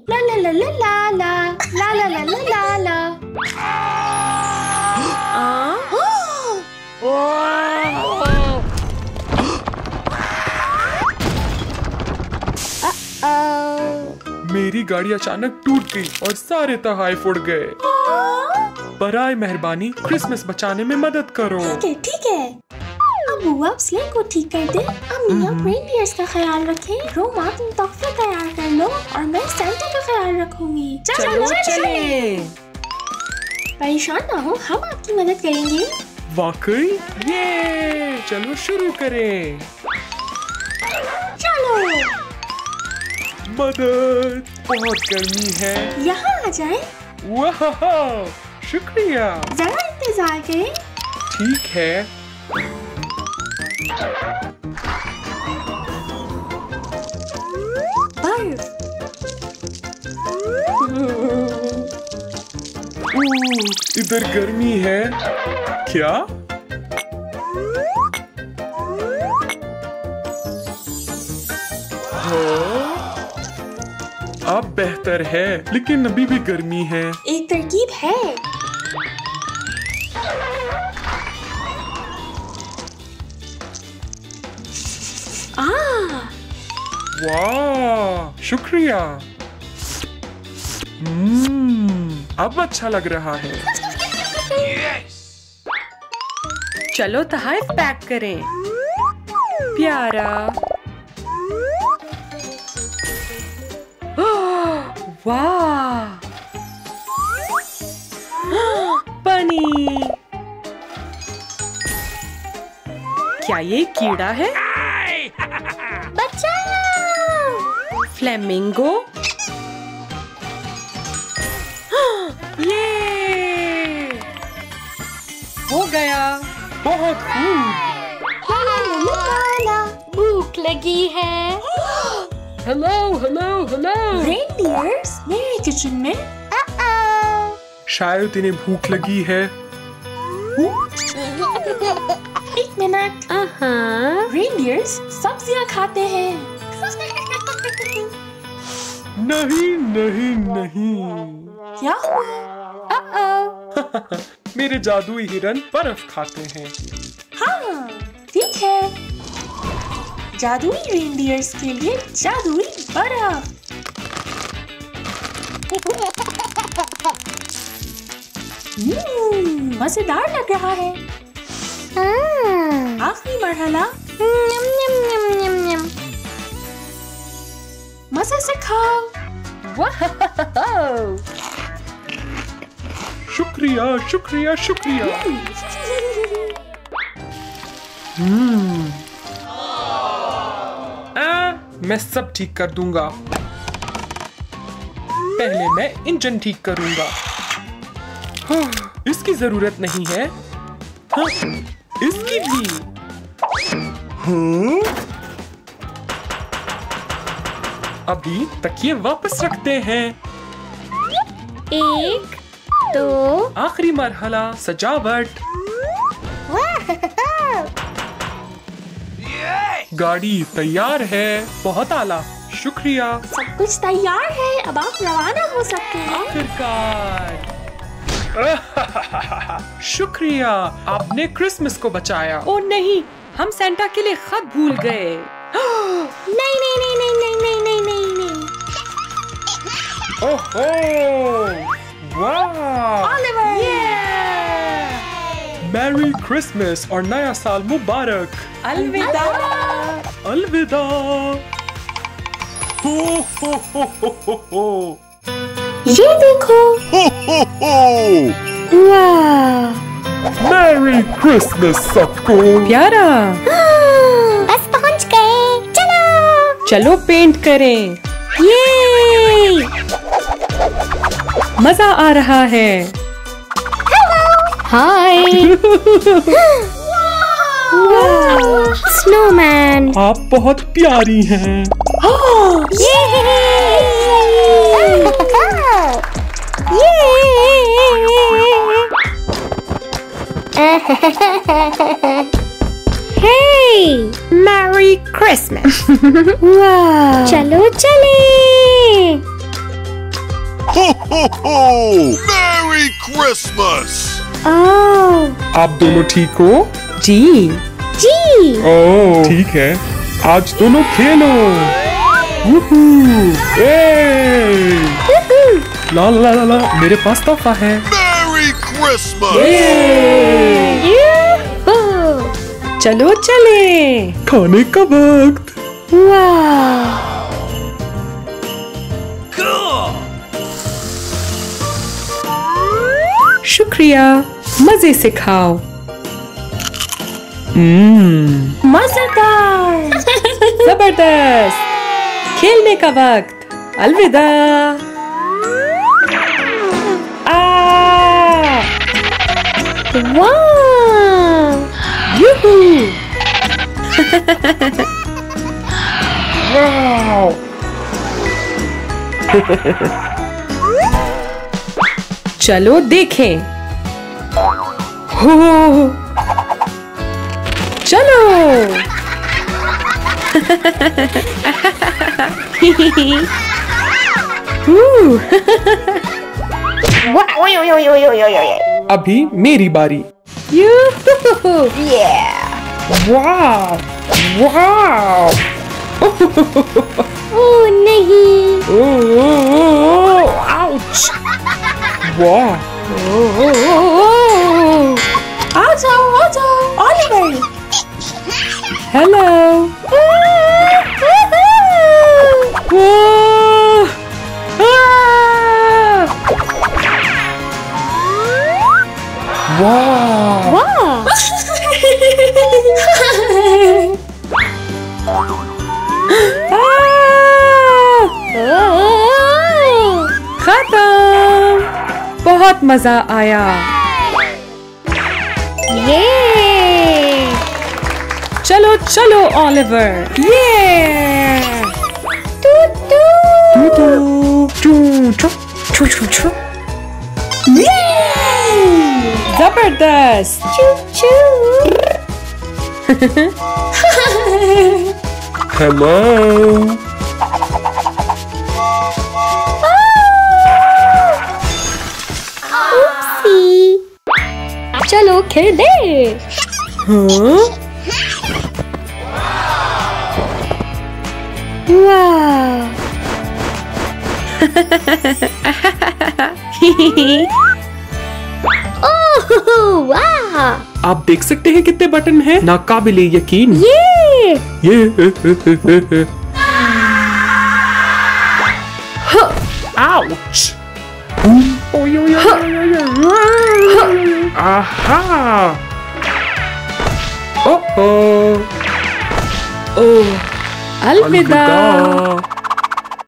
ला ला ला ला ला ला ला ला ला ला ला ला। मेरी गाड़ी अचानक टूट गई और सारे तोहफे उड़ गए। बराए मेहरबानी क्रिसमस बचाने में मदद करो। ठीक है। अबू आप स्लेट को ठीक कर दे। अम्मी आप रेनडियर्स का ख्याल रखें। रोमा तुम तोहफे तैयार कर लो और मैं सेंटा का ख्याल रखूंगी। चलो चले। परेशान ना हो, हम आपकी मदद करेंगे। वाकई? ये चलो शुरू करें। चलो। मदद, बहुत गर्मी है। यहाँ आ जाए। वाह, शुक्रिया। जरा इंतजार करें। ठीक है। बर्फ। इधर गर्मी है क्या? अब बेहतर है, लेकिन अभी भी गर्मी है। एक तरकीब है। वाह, शुक्रिया। अब अच्छा लग रहा है। चलो तोहफे पैक करें। प्यारा। वाह, बनी। क्या ये कीड़ा है? बचाओ! फ्लेमिंगो। ये हो गया। बहुत खूब। भूख लगी है। Hello hello hello. रेनडियर्स मेरे किचन में। शायद इन्हें भूख लगी है। एक मिनट। रेनडियर्स सब्जियां खाते हैं। नहीं नहीं नहीं। क्या हुआ? मेरे जादुई हिरन बर्फ खाते हैं। हाँ, ठीक है। जादुई रेनडियर्स के लिए जादुई बर्फ। मजेदार लग रहा है। आखिरी मरहला। मजे से खाओ। शुक्रिया शुक्रिया शुक्रिया। मैं सब ठीक कर दूंगा। पहले मैं इंजन ठीक करूंगा। इसकी जरूरत नहीं है। इसकी भी। अभी तकिए वापस रखते हैं। 1 2 आखिरी मरहला सजावट। गाड़ी तैयार है। बहुत आला, शुक्रिया। सब कुछ तैयार है, अब आप रवाना हो सकते हैं। आखिरकार। शुक्रिया, आपने क्रिसमस को बचाया। ओ नहीं, हम सेंटा के लिए खत भूल गए। नहीं नहीं नहीं नहीं नहीं नहीं नहीं नहीं। ओहो, वाह, मैरी क्रिसमस और नया साल मुबारक। अलविदा। अलविदा। हो हो हो हो हो हो। ये देखो। हो हो हो। वाह। मैरी क्रिसमस सबको। प्यारा। बस पहुंच गए। चलो। चलो पेंट करें। ये मजा आ रहा है। हाय। स्नोमैन। आप बहुत प्यारी हैं। हे, मैरी क्रिसमस। वाह। चलो चले। Ho ho ho! Merry Christmas! आप दोनों ठीक हो? जी। जी। ओह ठीक है, आज दोनों खेलो। वूहू! ए! ला ला ला ला, मेरे पास तोहफा है। Merry Christmas! चलो चले। खाने का वक्त। वाह। शुक्रिया, मजे से खाओ। मजेदार। जबरदस्त। खेलने का वक्त। अलविदा। वाह। यूहू। वाओ! चलो देखें। हो। चलो। अभी मेरी बारी। यूहू। वाओ! वाओ! ओह नहीं। आउच! वाह! आ जाओ ओलिवर। हेलो। वाह! वाह। खत्म। बहुत मजा आया। ये। चलो चलो ओलिवर। ये। टूट टूट। चू चू चू चू चू। जबरदस्त। चू चू। हेलो। चलो खेले। हाँ? वाह। ओह वाह। आप देख सकते हैं कितने बटन हैं? नाकाबिले यकीन। ये। आउच! आहा! ओह! ओह, अलविदा। अलविदा।